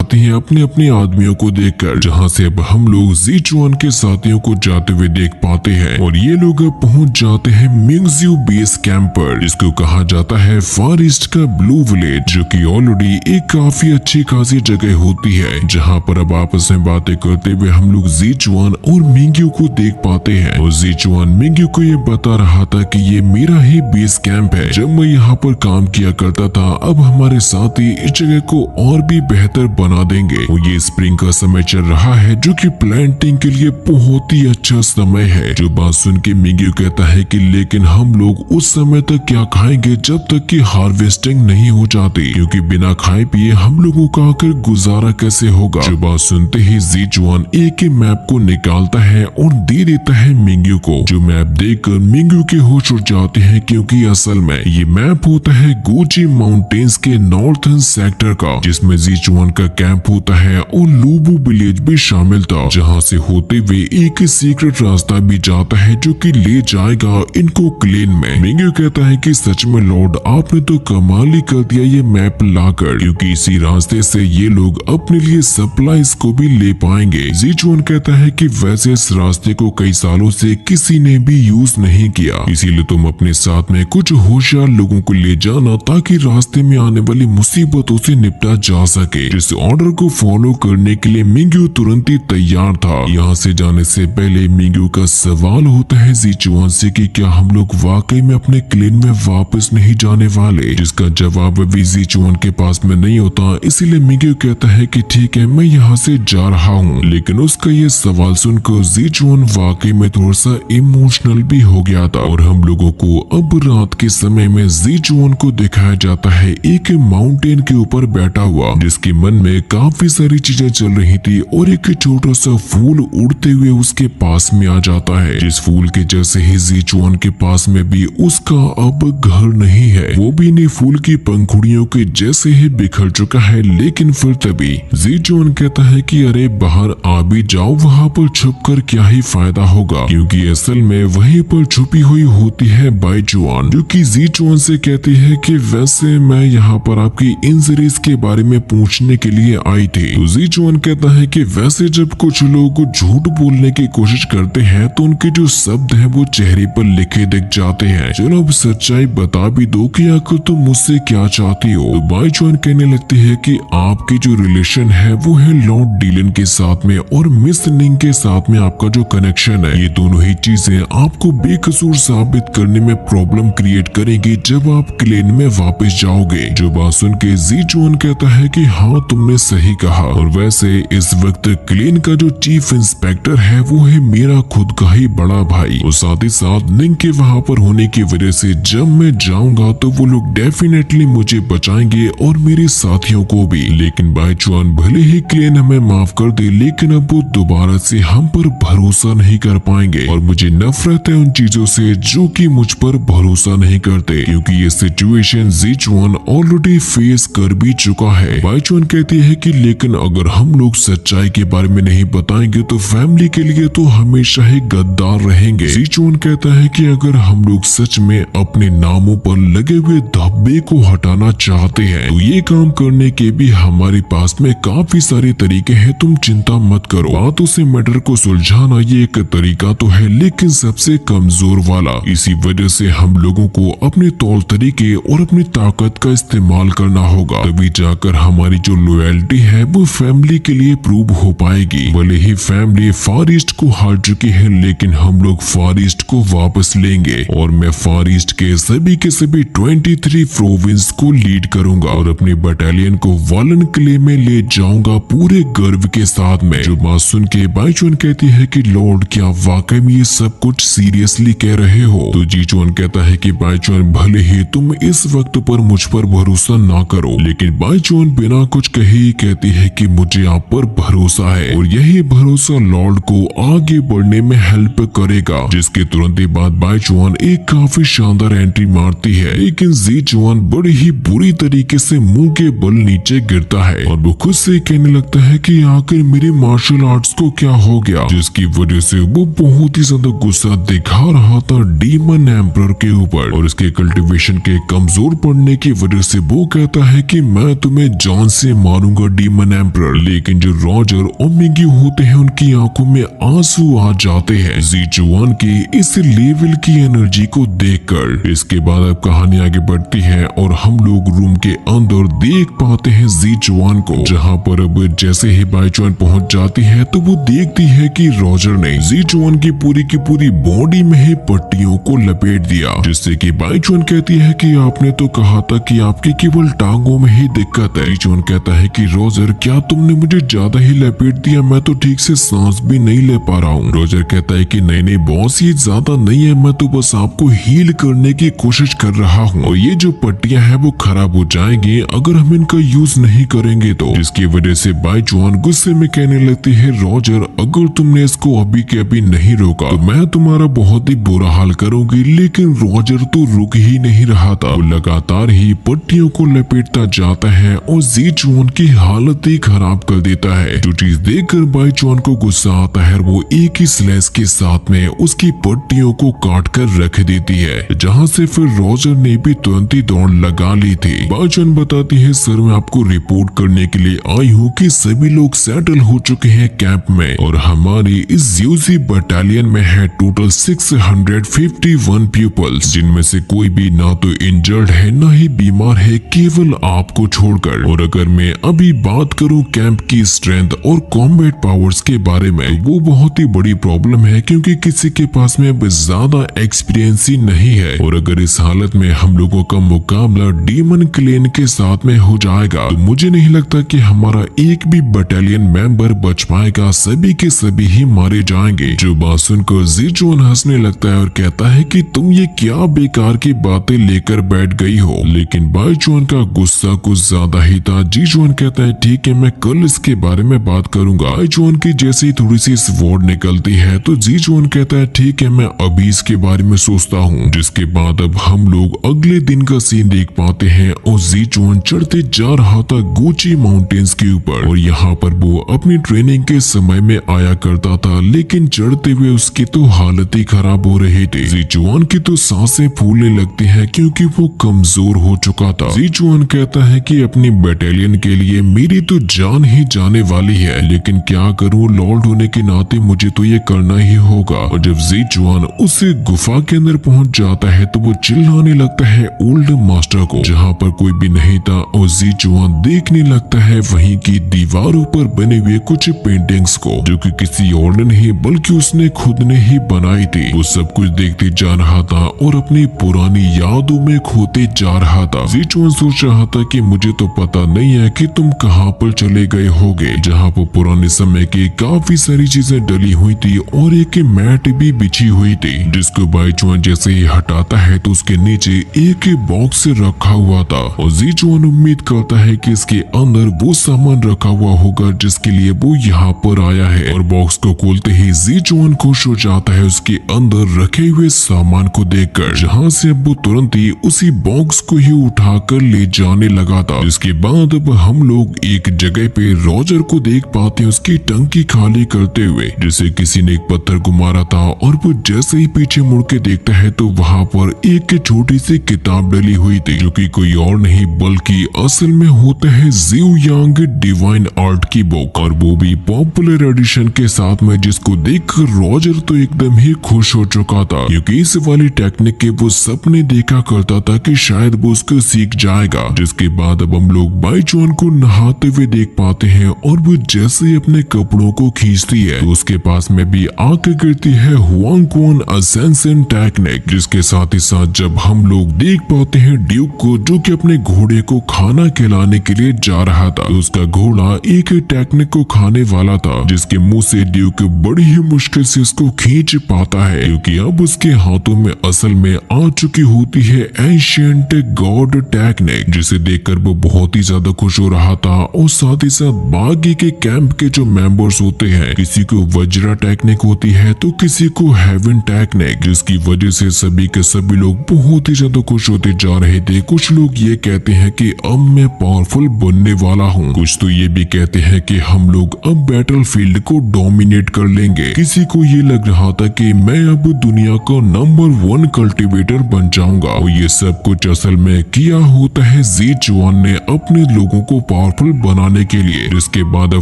जाते हैं अपने अपने आदमियों को देखकर, जहां से अब हम लोग ज़ीचुआन के साथियों को जाते हुए देख पाते हैं। और ये लोग अब पहुंच जाते हैं मिंगजियो बेस कैंप पर, जिसको कहा जाता है फार ईस्ट का ब्लू विलेज, जो कि ऑलरेडी एक काफी अच्छी खासी जगह होती है, जहां पर अब आपस में बातें करते हुए हम लोग ज़ीचुआन और मिंगियो को देख पाते हैं। और ज़ीचुआन मिंगियो को ये बता रहा था कि ये मेरा ही बेस कैंप है, जब मैं यहाँ पर काम किया करता था, अब हमारे साथी इस जगह को और भी बेहतर बना देंगे। और ये स्प्रिंग का समय चल रहा है, जो कि प्लांटिंग के लिए बहुत ही अच्छा समय है। जो बात सुन के मिंगियो कहता है कि लेकिन हम लोग उस समय तक क्या खाएंगे जब तक कि हार्वेस्टिंग नहीं हो जाती, क्योंकि बिना खाए पिए हम लोगों का आकर गुजारा कैसे होगा। जो बात सुनते ही ज़ीचुआन एक ही मैप को निकालता है और दे देता है मिंगियो को। जो मैप देखकर मिंगियो के होश उड़ जाते हैं, क्योंकि असल में ये मैप होता है गोजी माउंटेन्स के नॉर्थर्न सेक्टर का, जिसमें ज़ीचुआन का कैंप होता है और लूबू विलेज भी शामिल था, जहाँ से होते हुए एक सीक्रेट रास्ता भी जाता है जो कि ले जाएगा इनको क्लेन में। मिंगियो कहता है कि सच में लॉर्ड, आपने तो कमाल ही कर दिया ये मैप लाकर, क्योंकि इसी रास्ते से ये लोग अपने लिए सप्लाईज को भी ले पाएंगे। ज़ीचुआन कहता है कि वैसे इस रास्ते को कई सालों से किसी ने भी यूज नहीं किया, इसीलिए तुम अपने साथ में कुछ होशियार लोगों को ले जाना, ताकि रास्ते में आने वाली मुसीबतों से निपटा जा सके। जिस ऑर्डर को फॉलो करने के लिए मिंगियो तुरंत ही तैयार था। यहाँ से जाने से पहले मिंगियो का सवाल होता है ज़ीचुआन से कि क्या हम लोग वाकई में अपने क्लेन में वापस नहीं जाने वाले, जिसका जवाब अभी ज़ीचुआन के पास में नहीं होता। इसीलिए मिंगियो कहता है कि ठीक है, मैं यहाँ से जा रहा हूँ। लेकिन उसका ये सवाल सुनकर ज़ीचुआन वाकई में थोड़ा सा इमोशनल भी हो गया था। और हम लोगों को अब रात के समय में ज़ीचुआन को दिखाया जाता है एक माउंटेन के ऊपर बैठा हुआ, जिसके मन में काफी सारी चीजें चल रही थी। और एक छोटा सा फूल उड़ते हुए उसके पास में आ जाता है, जिस फूल के जैसे ही ज़ीचुआन के पास में भी उसका अब घर नहीं है, वो भी इन्हीं फूल की पंखुड़ियों के जैसे ही बिखर चुका है। लेकिन फिर तभी ज़ीचुआन कहता है कि अरे बाहर आ भी जाओ, वहाँ पर छुप कर क्या ही फायदा होगा, क्योंकि असल में वहीं पर छुपी हुई होती है बाईचुआन, जो कि ज़ीचुआन से कहती है कि वैसे मैं यहाँ पर आपकी इंजरीज के बारे में पूछने के लिए आई थी। तो ज़ीचुआन कहता है कि वैसे जब कुछ लोग झूठ बोलने की कोशिश करते हैं तो उनके जो शब्द हैं वो चेहरे पर लिखे दिख जाते हैं। चलो अब सच्चाई बता भी दो कि आखिर तुम मुझसे क्या चाहती हो। तो बाईचुआन कहने लगती है कि आपकी जो रिलेशन है वो है लॉर्ड डीलन के साथ में और मिस निंग के साथ में आपका जो कनेक्शन है, ये दोनों ही चीजें आपको बेकसूर साबित करने में प्रॉब्लम क्रिएट करेंगी जब आप क्लेन में वापस जाओगे। जो बात सुन के ज़ीचुआन कहता है कि हाँ, तुमने सही कहा। और वैसे इस वक्त क्लेन का जो चीफ इंस्पेक्टर है वो है मेरा खुद का ही बड़ा भाई, और साथ ही साथ निंग के वहाँ पर होने की वजह से जब मैं जाऊंगा तो वो लोग डेफिनेटली मुझे बचाएंगे और मेरे साथियों को भी। लेकिन बाईचुआन भले ही क्लेन हमें माफ कर दे, लेकिन अब वो दोबारा से हम पर भरोसा नहीं कर पाएंगे। और मुझे नफरत है उन चीजों से जो कि मुझ पर भरोसा नहीं करते, क्योंकि ये सिचुएशन ज़ीचुआन ऑलरेडी फेस कर भी चुका है। बाईचुआन कहती है कि लेकिन अगर हम लोग सच्चाई के बारे में नहीं बताएंगे तो फैमिली के लिए तो हमेशा ही गद्दार रहेंगे। ज़ीचुआन कहता है कि अगर हम लोग सच में अपने नामों पर लगे हुए धब्बे को हटाना चाहते हैं तो ये काम करने के भी हमारे पास में काफी सारे तरीके हैं, तुम चिंता मत करो। बातों से मैटर को सुलझाना ये एक तरीका तो है, लेकिन सबसे कमजोर वाला। इसी वजह से हम लोगों को अपने तौर तरीके और अपनी ताकत का इस्तेमाल करना होगा, तभी जाकर हमारी जो लॉयल्टी है वो फैमिली के लिए प्रूव हो पाएगी। भले ही फैमिली फार ईस्ट को हार चुकी है, लेकिन हम लोग फार ईस्ट को वापस लेंगे और मैं फार ईस्ट के सभी 23 प्रोविंस को लीड करूंगा और अपनी बटालियन को वालन किले में ले जाऊंगा पूरे गर्व के साथ में। जो बात सुन के बाईचुआन कहती है कि लॉर्ड, क्या वाकई में ये सब कुछ सीरियसली कह रहे हो? तो ज़ीचुआन कहता है कि बाईचुआन, भले ही तुम इस वक्त पर मुझ पर भरोसा ना करो, लेकिन बाईचुआन बिना कुछ कहे ही कहती है कि मुझे आप पर भरोसा है और यही भरोसा लॉर्ड को आगे बढ़ने में हेल्प करेगा। जिसके तुरंत ही बाद बाईचुआन एक काफी शानदार एंट्री मारती है, लेकिन ज़ीचुआन बड़ी ही बुरी तरीके से मुंह के बल नीचे गिरता है और वो खुद से कहने लगता है कि आखिर मेरे मार्शल आर्ट्स को क्या हो गया, जिसकी वजह से वो बहुत ही ज्यादा गुस्सा दिखा रहा था डीमन एम्परर के ऊपर। और उसके कल्टीवेशन के कमजोर पड़ने की वजह से वो कहता है कि मैं तुम्हें जान से मारूंगा होगा डीमन एम्परर। लेकिन जो रॉजर और मिगी होते हैं उनकी आंखों में आंसू आ जाते हैं ज़ीचुआन की इस लेवल की एनर्जी को देखकर। इसके बाद अब कहानी आगे बढ़ती है और हम लोग रूम के अंदर देख पाते हैं ज़ीचुआन को, जहाँ पर अब जैसे ही बाईचुआन पहुंच जाती है तो वो देखती है कि रॉजर ने ज़ीचुआन की पूरी बॉडी में ही पट्टियों को लपेट दिया, जिससे कि बाईचुआन कहती है कि आपने तो कहा था कि आपकी केवल टांगों में ही दिक्कत है। ज़ीचुआन कहता है कि रॉजर क्या तुमने मुझे ज्यादा ही लपेट दिया, मैं तो ठीक से सांस भी नहीं ले पा रहा हूँ। रॉजर कहता है कि नहीं बॉस, ये ज्यादा नहीं है, मैं तो बस आपको हील करने की कोशिश कर रहा हूँ और ये जो पट्टियां हैं वो खराब हो जाएंगी अगर हम इनका यूज नहीं करेंगे तो। जिसकी वजह से बाईचुआन गुस्से में कहने लगती है रॉजर अगर तुमने इसको अभी के अभी नहीं रोका तो मैं तुम्हारा बहुत ही बुरा हाल करूंगी। लेकिन रॉजर तो रुक ही नहीं रहा था, वो लगातार ही पट्टियों को लपेटता जाता है और ज़ीचुआन की हालत ही खराब कर देता है। जो चीज देखकर बाईचुआन को गुस्सा आता है वो एक ही स्लेस के साथ में उसकी पट्टियों को काट कर रख देती है, जहाँ से फिर रॉजर ने भी तुरंत ही दौड़ लगा ली थी। बाईचुआन बताती है सर मैं आपको रिपोर्ट करने के लिए आई हूँ कि सभी लोग सेटल हो चुके हैं कैंप में और हमारी इस यूजी बटालियन में है टोटल 651 पीपल्स, जिनमें से कोई भी ना तो इंजर्ड है ना ही बीमार है, केवल आपको छोड़कर। और अगर मैं अभी बात करूं कैंप की स्ट्रेंथ और कॉम्बैट पावर्स के बारे में, वो बहुत ही बड़ी प्रॉब्लम है क्योंकि किसी के पास में अब ज्यादा एक्सपीरियंस ही नहीं है। और अगर इस हालत में हम लोगों का मुकाबला डीमन क्लेन के साथ में हो जाएगा तो मुझे नहीं लगता कि हमारा एक भी बटालियन मेंबर बच पाएगा, सभी के सभी ही मारे जाएंगे। जो बात सुनकर ज़ीचुआन हंसने लगता है और कहता है कि तुम ये क्या बेकार की बातें लेकर बैठ गई हो। लेकिन बाईचुआन का गुस्सा कुछ ज्यादा ही था। ज़ीचुआन कहता है ठीक है मैं कल इसके बारे में बात करूंगा। बाईचुआन की जैसे ही थोड़ी सी स्वॉर्ड निकलती है तो ज़ीचुआन कहता है ठीक है मैं अभी इसके बारे में सोचता हूँ। जिसके बाद अब हम लोग अगले दिन का सीन देख पाते हैं और ज़ीचुआन चढ़ते जा रहा था गुची माउंटेन्स के ऊपर और यहाँ पर वो अपनी ट्रेनिंग के समय में आया करता था, लेकिन चढ़ते हुए उसकी तो हालत ही खराब हो रही थी। ज़ीचुआन की तो सांसें फूलने लगती है क्योंकि वो कमजोर हो चुका था। ज़ीचुआन कहता है कि अपनी बटालियन के लिए मेरी तो जान ही जाने वाली है, लेकिन क्या करूं लॉर्ड होने के नाते मुझे तो ये करना ही होगा। और जब ज़ीचुआन उस गुफा के अंदर पहुंच जाता है तो वो चिल्लाने लगता है ओल्ड मास्टर को, जहाँ पर कोई भी नहीं था। और ज़ीचुआन देखने लगता है वहीं की दीवारों पर बने हुए कुछ पेंटिंग्स को, जो कि किसी और ने नहीं बल्कि उसने खुद ने ही बनाई थी। वो सब कुछ देखते जा रहा था और अपनी पुरानी यादों में खोते जा रहा था। ज़ीचुआन सोच रहा था कि मुझे तो पता नहीं है कि तुम कहाँ पर चले गए होगे, जहाँ पर पुराने समय की काफी सारी चीजें डली हुई थी और एक मैट भी बिछी हुई थी, जिसको बाईचुआन जैसे ही हटाता है तो उसके नीचे एक बॉक्स रखा हुआ था। और ज़ीचुआन उम्मीद करता है कि इसके अंदर वो सामान रखा हुआ होगा जिसके लिए वो यहाँ पर आया है। और बॉक्स को खोलते ही ज़ीचुआन खुश हो जाता है उसके अंदर रखे हुए सामान को देखकर, जहाँ से अब वो तुरंत ही उसी बॉक्स को ही उठाकर ले जाने लगा था। इसके बाद अब हम लोग एक जगह पे रॉजर को देख पाते हैं उसकी टंकी खाली करते हुए, जिसे किसी ने एक पत्थर को मारा था। और वो जैसे ही पीछे मुड़ के देखता है तो वहाँ पर एक छोटी सी किताब डली हुई थी, जो कि कोई और नहीं बल्कि असल में होता है ज़िऊ यांग डिवाइन आर्ट की बुक, और वो भी पॉपुलर एडिशन के साथ में, जिसको देखकर रॉजर तो एकदम ही खुश हो चुका था क्योंकि इस वाली टेक्निक के वो सपने देखा करता था कि शायद वो उसको सीख जाएगा। जिसके बाद अब हम लोग बाईचुआन को नहाते हुए देख पाते हैं और वो जैसे ही अपने कपड़ों को खींचती है तो उसके पास में भी आके गिरती है हुआंगक्वान असेंशन टेक्निक, जिसके साथ ही साथ जब हम लोग देख पाते हैं ड्यूक को, जो कि अपने घोड़े को खाना खिलाने के लिए जा रहा था। तो उसका घोड़ा एक टेक्निक को खाने वाला था, जिसके मुंह से ड्यूक बड़ी ही मुश्किल से उसको खींच पाता है, क्योंकि अब उसके हाथों में असल में आ चुकी होती है एंशिएंट गॉड टेक्निक, जिसे देखकर वो बहुत ही ज्यादा खुश हो रहा था। और साथ ही साथ बाकी के कैंप के जो मेंबर्स होते हैं, किसी को वज्रा टेक्निक होती है तो किसी को हेवन टेक्निक, जिसकी वजह से सभी के सभी लोग बहुत ही ज्यादा खुश होते जा रहे थे। कुछ लोग ये कहते हैं कि अब मैं पावरफुल बनने वाला हूँ, कुछ तो ये भी कहते हैं कि हम लोग अब बैटलफील्ड को डोमिनेट कर लेंगे। किसी को ये लग रहा था कि मैं अब दुनिया का नंबर 1 कल्टीवेटर बन जाऊंगा। और ये सब कुछ असल में किया होता है ज़ीचुआन ने अपने लोगों को पावर पावरफुल बनाने के लिए, जिसके बाद अब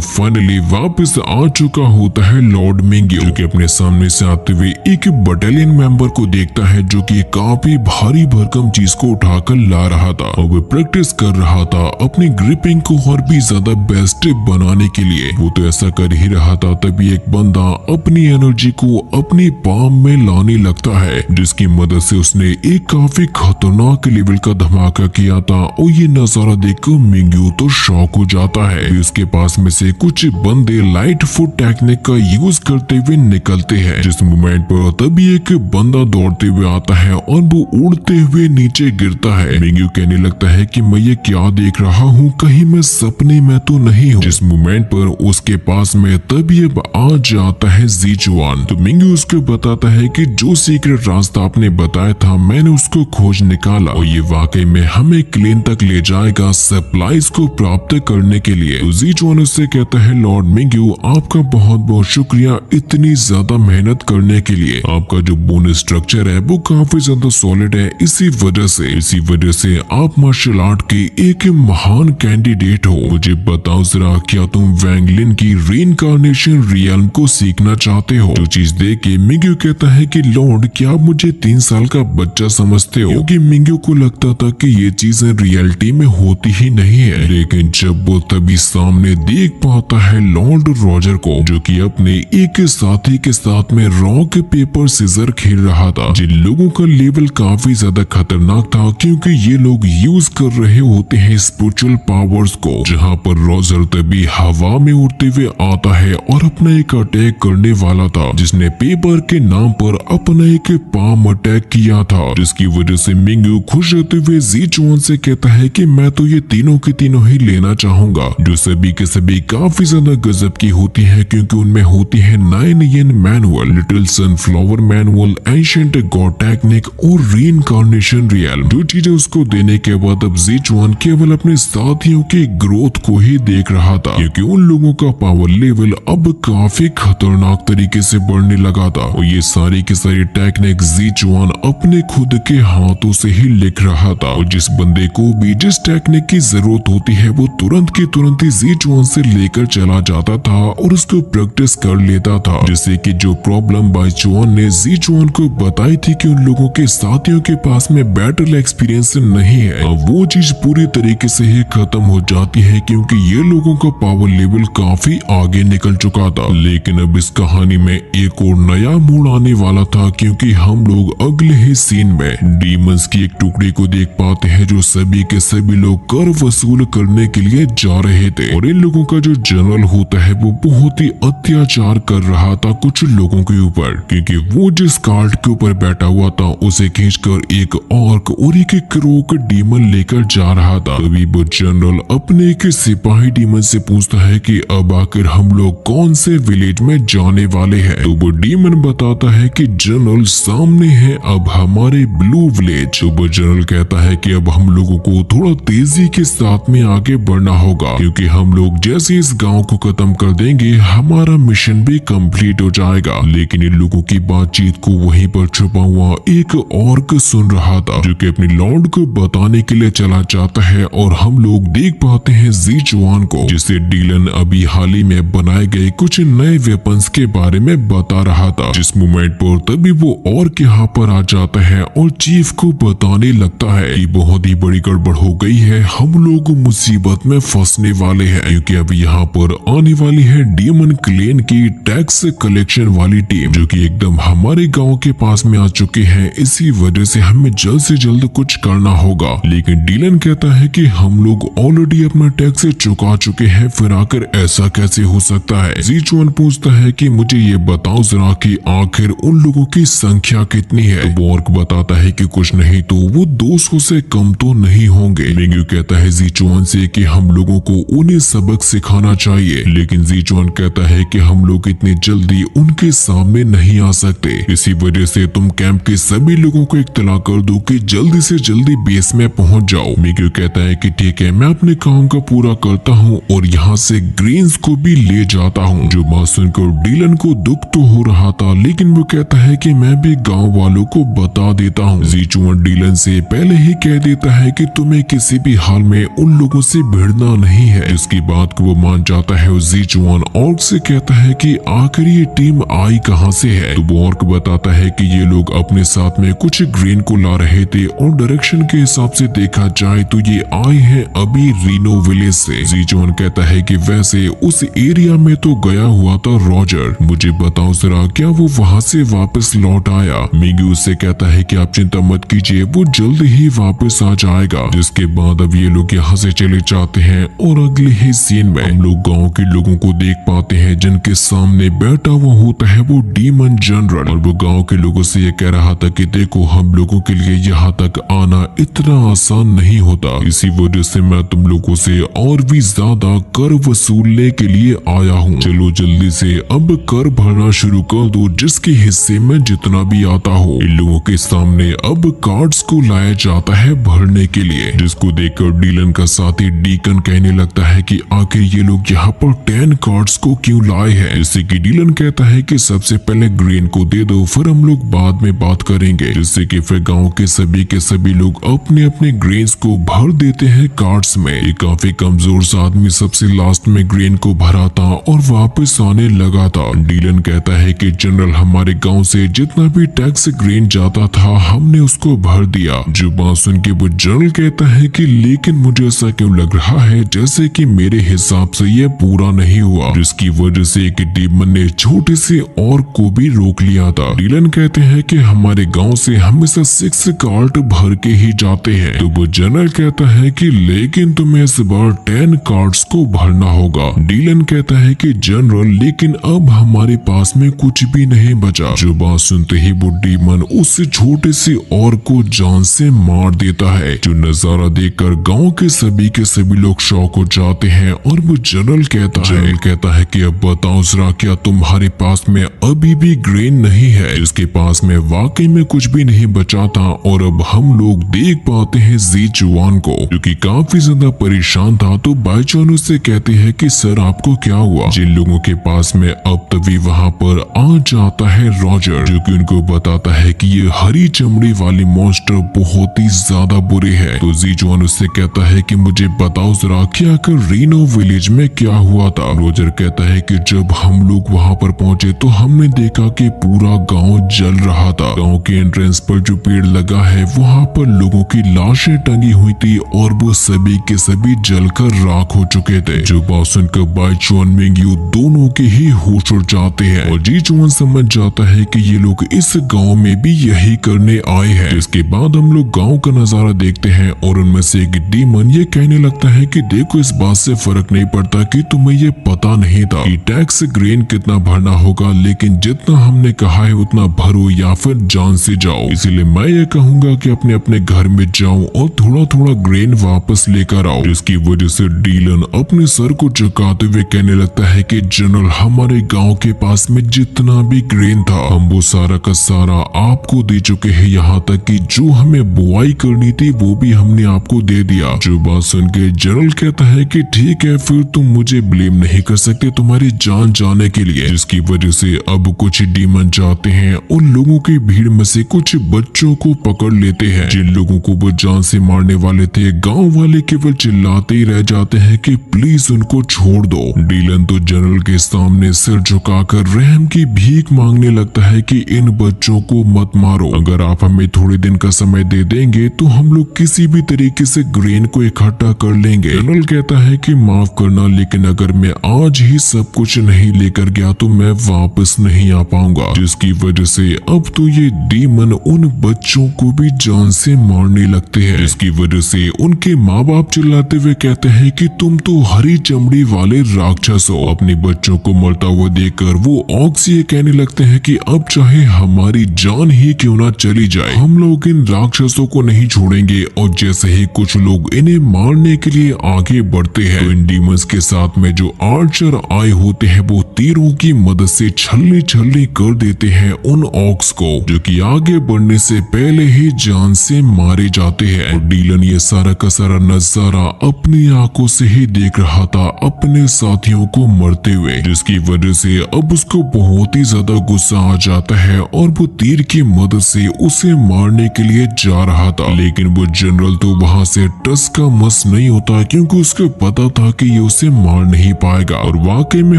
फाइनली वापस आ चुका होता है लॉर्ड मिंग्यू, जो कि अपने सामने से आते हुए एक बटालियन मेंबर को देखता है जो कि काफी भारी भरकम चीज को उठाकर ला रहा था और वो प्रैक्टिस कर रहा था अपनी ग्रिपिंग को और भी ज्यादा बेस्ट बनाने के लिए। वो तो ऐसा कर ही रहा था, तभी एक बंदा अपनी एनर्जी को अपनी पाम में लाने लगता है, जिसकी मदद से उसने एक काफी खतरनाक लेवल का धमाका किया था। और ये नजारा देखकर मिंग्यू तो शॉक हो जाता है। उसके पास में से कुछ बंदे लाइट फुट टेक्निक का यूज करते हुए निकलते हैं, जिस मोमेंट पर तभी एक बंदा दौड़ते हुए आता है और वो उड़ते हुए नीचे गिरता है। मिंग्यू कहने लगता है कि मैं ये क्या देख रहा हूँ, कहीं मैं सपने में तो नहीं हूँ। जिस मोमेंट पर उसके पास में तभी अब आ जाता है ज़ीचुआन। तो मिंग्यू उसको बताता है कि जो सीक्रेट रास्ता आपने बताया था मैंने उसको खोज निकाला और ये वाकई में हमें क्लेन तक ले जाएगा सप्लाईज को प्राप्त करने के लिए। तो ज़ीचुआन उससे कहता है लॉर्ड मिंग्यू आपका बहुत बहुत शुक्रिया इतनी ज्यादा मेहनत करने के लिए। आपका जो बोनस स्ट्रक्चर है वो काफी ज्यादा सॉलिड है, इसी वजह से आप मार्शल आर्ट के एक महान कैंडिडेट हो। मुझे बताओ जरा, क्या तुम वैंगलिन की रीइंकार्नेशन रियल्म को सीखना चाहते हो? जो चीज देख के मिंग्यू कहता है कि लॉर्ड क्या आप मुझे 3 साल का बच्चा समझते हो? क्योंकि मिंग्यू को लगता था कि ये चीजें रियलिटी में होती ही नहीं है। लेकिन जब वो तभी सामने देख पाता है लॉर्ड रॉजर को, जो कि अपने एक साथी के साथ में रॉक पेपर सीजर खेल रहा था, जिन लोगों का लेवल काफी ज्यादा खतरनाक था क्योंकि ये लोग यूज कर रहे होते हैं स्पिरिचुअल पावर्स को। जहां पर रॉजर तभी हवा में उड़ते हुए आता है और अपना एक अटैक करने वाला था, जिसने पेपर के नाम पर अपना एक पाम अटैक किया था, जिसकी वजह से मिंग्यू खुश रहते हुए ज़ीचुआन से कहता है कि मैं तो ये तीनों के तीनों ही लेना चाहूंगा, जो सभी के सभी काफी ज्यादा गजब की होती है क्योंकि उनमें होती है 9 yen manual, little sunflower manual, ancient God technique और रीइंकार्नेशन रियल्म। जो चीजें उसको देने के बाद अब ज़ीचुआन केवल अपने साथियों की ग्रोथ को ही देख रहा था, क्योंकि उन लोगों का पावर लेवल अब काफी खतरनाक तरीके से बढ़ने लगा था और ये सारी की सारी टेक्निक ज़ीचुआन अपने खुद के हाथों से ही लिख रहा था। और जिस बंदे को भी जिस टेक्निक की जरूरत होती है वो तुरंत की तुरंत ही ज़ीचुआन से लेकर चला जाता था और उसको प्रैक्टिस कर लेता था। जैसे कि जो प्रॉब्लम बाइचुआन ने ज़ीचुआन को बताई थी कि उन लोगों के साथियों के पास में बैटल एक्सपीरियंस नहीं है, अब वो चीज पूरी तरीके से ही खत्म हो जाती है क्योंकि ये लोगों का पावर लेवल काफी आगे निकल चुका था। लेकिन अब इस कहानी में एक और नया मोड़ आने वाला था, क्योंकि हम लोग अगले ही सीन में डीमंस की एक टुकड़ी को देख पाते हैं जो सभी के सभी लोग कर वसूल करने के लिए जा रहे थे। और इन लोगों का जो जनरल होता है वो बहुत ही अत्याचार कर रहा था कुछ लोगों के ऊपर, क्योंकि वो जिस कार्ड के ऊपर बैठा हुआ था उसे खींचकर एक ऑर्क और एक क्रोक डीमन लेकर जा रहा था। तभी वो जनरल अपने एक सिपाही डीमन से पूछता है कि अब आखिर हम लोग कौन से विलेज में जाने वाले हैं। तो वो डीमन बताता है कि जनरल सामने है अब हमारे ब्लू विलेज। तो वो जनरल कहता है कि अब हम लोगों को थोड़ा तेजी के साथ में आगे बढ़ना होगा, क्योंकि हम लोग जैसे इस गांव को खत्म कर देंगे हमारा मिशन भी कंप्लीट हो जाएगा। लेकिन इन लोगों की बातचीत को वहीं पर छुपा हुआ एक ऑर्क सुन रहा था, जो कि अपने लॉर्ड को बताने के लिए चला जाता है। और हम लोग देख पाते हैं ज़ीचुआन को, जिसे डीलन अभी हाल ही में बनाए गए कुछ नए वेपन्स के बारे में बता रहा था। जिस मोमेंट पर तभी वो ऑर्क यहाँ पर आ जाता है और चीफ को बताने लगता है कि बहुत ही बड़ी गड़बड़ हो गई है, हम लोग मुसीबत में फंसने वाले हैं, क्योंकि अब यहाँ पर आने वाली है डीमन क्लेन की टैक्स कलेक्शन वाली टीम, जो कि एकदम हमारे गांव के पास में आ चुके हैं। इसी वजह से हमें जल्द से जल्द कुछ करना होगा। लेकिन डीलन कहता है कि हम लोग ऑलरेडी अपना टैक्स चुका चुके हैं, फिर आकर ऐसा कैसे हो सकता है। ज़ीचुआन पूछता है कि मुझे ये बताओ जरा कि आखिर उन लोगों की संख्या कितनी है। तो ऑर्क बताता है कि कुछ नहीं तो वो 200 से कम तो नहीं होंगे। मिंग्यू कहता है ज़ीचुआन से कि हम लोगों को उन्हें सबक सिखाना चाहिए, लेकिन ज़ीचुआन कहता है कि हम लोग इतनी जल्दी उनके सामने नहीं आ सकते, इसी वजह से तुम कैंप के सभी लोगों को इत्तला कर दो कि जल्दी से जल्दी बेस में पहुंच जाओ। मिंग्यू कहता है कि ठीक है, मैं अपने काम का पूरा करता हूं और यहाँ से ग्रीन्स को भी ले जाता हूं। जो बात सुनकर डीलन को दुख तो हो रहा था, लेकिन वो कहता है कि मैं भी गांव वालों को बता देता हूँ। ज़ीचुआन डीलन से पहले ही कह देता है कि तुम्हें किसी भी हाल में उन लोगों से भिड़ना नहीं है। इसकी बात को वो मान जाता है और ज़ीचुआन ऑर्क से कहता है कि आखिर ये टीम आई कहां से है। तो वो ऑर्क बताता है कि ये लोग अपने साथ में कुछ ग्रेन को ला रहे थे और डायरेक्शन के हिसाब से देखा जाए तो ये आए हैं अभी रीनो विलेज से। ज़ीचुआन कहता है कि वैसे उस एरिया में तो गया हुआ था रॉजर, मुझे बताओ जरा क्या वो वहां से वापस लौट आया। मिंगी उससे कहता है कि आप चिंता मत कीजिए, वो जल्द ही वापस आ जाएगा। जिसके बाद अब ये लोग यहाँ से चले जाते हैं और अगले ही सीन में हम लोग गाँव के लोगों को देख पाते हैं जिनके सामने बैठा हुआ होता है वो डीमन जनरल। और वो गाँव के लोगों से ये कह रहा था कि देखो हम लोगों के लिए यहाँ तक आना इतना आसान नहीं होता, इसी वजह से मैं तुम लोगों से और भी ज्यादा कर वसूलने के लिए आया हूँ। चलो जल्दी से अब कर भरना शुरू कर दो, जिसके हिस्से में जितना भी आता हो। इन लोगों के सामने अब कार्ड्स को लाया जाता है भरने के लिए, जिसको देखकर डीलन का साथी डीकन कहने लगता है कि आखिर ये लोग यहाँ पर 10 कार्ड्स को क्यों लाए हैं। जिससे कि डीलन कहता है कि सबसे पहले ग्रेन को दे दो, फिर हम लोग बाद में बात करेंगे। जिससे कि फिर गांव के सभी लोग अपने अपने ग्रेन्स को भर देते हैं कार्ड्स में। एक काफी कमजोर सा आदमी सबसे लास्ट में ग्रेन को भरा था और वापस आने लगा था। डीलन कहता है कि जनरल हमारे गांव से जितना भी टैक्स ग्रेन जाता था हमने उसको भर दिया। जो बात सुन के वो जनरल कहता है कि लेकिन मुझे ऐसा क्यों लग रहा है जैसे कि मेरे हिसाब से ये पूरा नहीं हुआ, जिसकी वजह से एक डीमन ने छोटे से और को भी रोक लिया था। डीलन कहते हैं कि हमारे गांव से हमेशा 6 कार्ड भर के ही जाते हैं। तो वो जनरल कहता है कि लेकिन तुम्हें इस बार 10 कार्ड्स को भरना होगा। डीलन कहता है कि जनरल लेकिन अब हमारे पास में कुछ भी नहीं बचा। जो बात सुनते ही वो डीमन उस छोटे से और को जान से मार देता है। जो नजारा देखकर गांव के सभी लोग शॉक हो जाते हैं और वो जनरल कहता है कि अब बताओ जरा क्या तुम्हारे पास में अभी भी ग्रेन नहीं है। इसके पास में वाकई में कुछ भी नहीं बचा था। और अब हम लोग देख पाते हैं ज़ीचुआन को जो कि काफी ज्यादा परेशान था। तो बाईचुआन उससे कहते हैं कि सर आपको क्या हुआ। जिन लोगों के पास में अब तभी वहाँ पर आ जाता है रॉजर, जो कि उनको बताता है कि ये हरी चमड़ी वाली मॉन्स्टर बहुत ही ज्यादा बुरे हैं। तो ज़ीचुआन उससे कहता है कि मुझे बताओ जरा कि आखिर रीनो विलेज में क्या हुआ था। रॉजर कहता है कि जब हम लोग वहाँ पर पहुंचे तो हमने देखा कि पूरा गांव जल रहा था। गांव के एंट्रेंस पर जो पेड़ लगा है वहाँ पर लोगों की लाशें टंगी हुई थी और वो सभी के सभी जलकर राख हो चुके थे। जो बात सुनकर बाईचुआन मिंग्यू दोनों के ही होश उड़ जाते हैं और ज़ीचुआन समझ जाता है कि ये लोग इस गांव में भी यही करने आए हैं। इसके बाद हम लोग गांव का नजारा देखते हैं और उनमें से एक डीमन ये कहने लगता है कि देखो इस बात से फर्क नहीं पड़ता कि तुम्हें ये पता नहीं था कि टैक्स ग्रेन कितना भरना होगा, लेकिन जितना हमने कहा है उतना भरो या फिर जान से जाओ। इसीलिए मैं ये कहूंगा कि अपने अपने घर में जाओ और थोड़ा थोड़ा ग्रेन वापस लेकर आओ। जिसकी वजह से डीलन अपने सर को झुकाते हुए कहने लगता है कि जनरल हमारे गांव के पास में जितना भी ग्रेन था हम वो सारा का सारा आपको दे चुके हैं, यहाँ तक कि जो हमें बुआई करनी थी वो भी हमने आपको दे दिया। जो बात सुन के जनरल कहता है कि ठीक है फिर तुम मुझे ब्लेम नहीं कर सकते तुम्हारी जान जाने के लिए। जिसकी वजह से अब कुछ डीमन जाते हैं और लोगों की भीड़ में से कुछ बच्चों को पकड़ लेते हैं। जिन लोगों को वो जान से मारने वाले थे गांव वाले केवल चिल्लाते ही रह जाते हैं कि प्लीज उनको छोड़ दो। डीलन तो जनरल के सामने सिर झुकाकर रहम की भीख मांगने लगता है कि इन बच्चों को मत मारो, अगर आप हमें थोड़े दिन का समय दे देंगे तो हम लोग किसी भी तरीके से ग्रेन को इकट्ठा कर लेंगे। जनरल कहता है कि माफ करना लेकिन अगर मैं आज ही सब कुछ नहीं लेकर गया तो मैं वापस नहीं आ पाऊंगा। जिसकी वजह से अब तो ये डीमन उन बच्चों को भी जान से मारने लगते हैं। जिसकी वजह से उनके माँ बाप चिल्लाते हुए कहते हैं कि तुम तो हरी चमड़ी वाले राक्षस हो। अपने बच्चों को मरता हुआ देखकर वो ऑर्क से ये कहने लगते हैं कि अब चाहे हमारी जान ही क्यों ना चली जाए हम लोग इन राक्षसों को नहीं छोड़ेंगे। और जैसे ही कुछ लोग इन्हें मारने के लिए आगे बढ़ते हैं तो इन डीमंस के साथ में जो आर्चर आए होते हैं वो तीरों की मदद से छलनी कर देते हैं उन ऑक्स को, जो कि आगे बढ़ने से पहले ही जान से मारे जाते हैं। और डीलन ये सारा का सारा नजारा अपनी आंखों से ही देख रहा था अपने साथियों को मरते हुए, जिसकी वजह से अब उसको बहुत ही ज्यादा गुस्सा आ जाता है और वो तीर की मदद से उसे मारने के लिए जा रहा था। लेकिन वो जनरल तो वहाँ से टस का मस नहीं होता होता क्योंकि उसको पता था कि ये उसे मार नहीं पाएगा। और वाकई में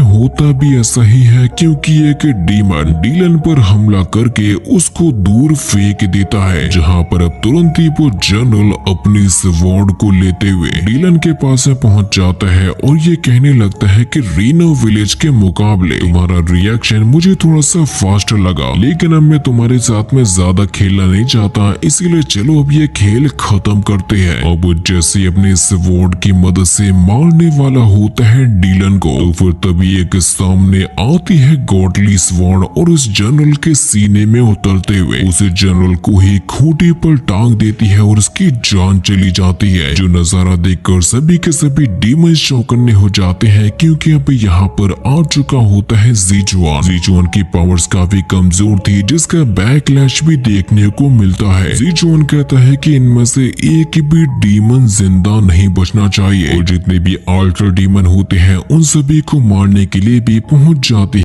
होता भी ऐसा ही है, क्योंकि एक डीमन डीलन पर हमला करके उसको दूर फेंक देता है, जहाँ पर अब तुरंत ही वो जनरल अपनी स्वॉर्ड को लेते हुए डीलन के पास पहुंच जाता है और ये कहने लगता है कि रीनो विलेज के मुकाबले तुम्हारा रिएक्शन मुझे थोड़ा सा फास्ट लगा, लेकिन अब मैं तुम्हारे साथ में ज्यादा खेलना नहीं चाहता, इसीलिए चलो अब ये खेल खत्म करते हैं। अब वो जैसे अपने स्वॉर्ड की मदद से मारने वाला होता है डीलन को, तो फिर तभी एक सामने आती है गॉडली स्वॉर्ड और उस जनरल के सीने में उतरते हुए उस जनरल को ही खूंटी पर टांग देती है और उसकी जान चली जाती है। जो नजारा देखकर सभी के सभी डीमन चौकन्ने हो जाते हैं, क्योंकि अब यहाँ पर आ चुका होता है ज़ीचुआन। ज़ीचुआन की पावर्स काफी कमजोर थी, जिसका बैकलैश भी देखने को मिलता है। ज़ीचुआन कहता है कि इनमें से एक भी डीमन जिंदा नहीं बचना चाहिए और जितने भी अल्ट्रा डीमन होते हैं उन सभी को मारने के लिए भी पहुंच जाते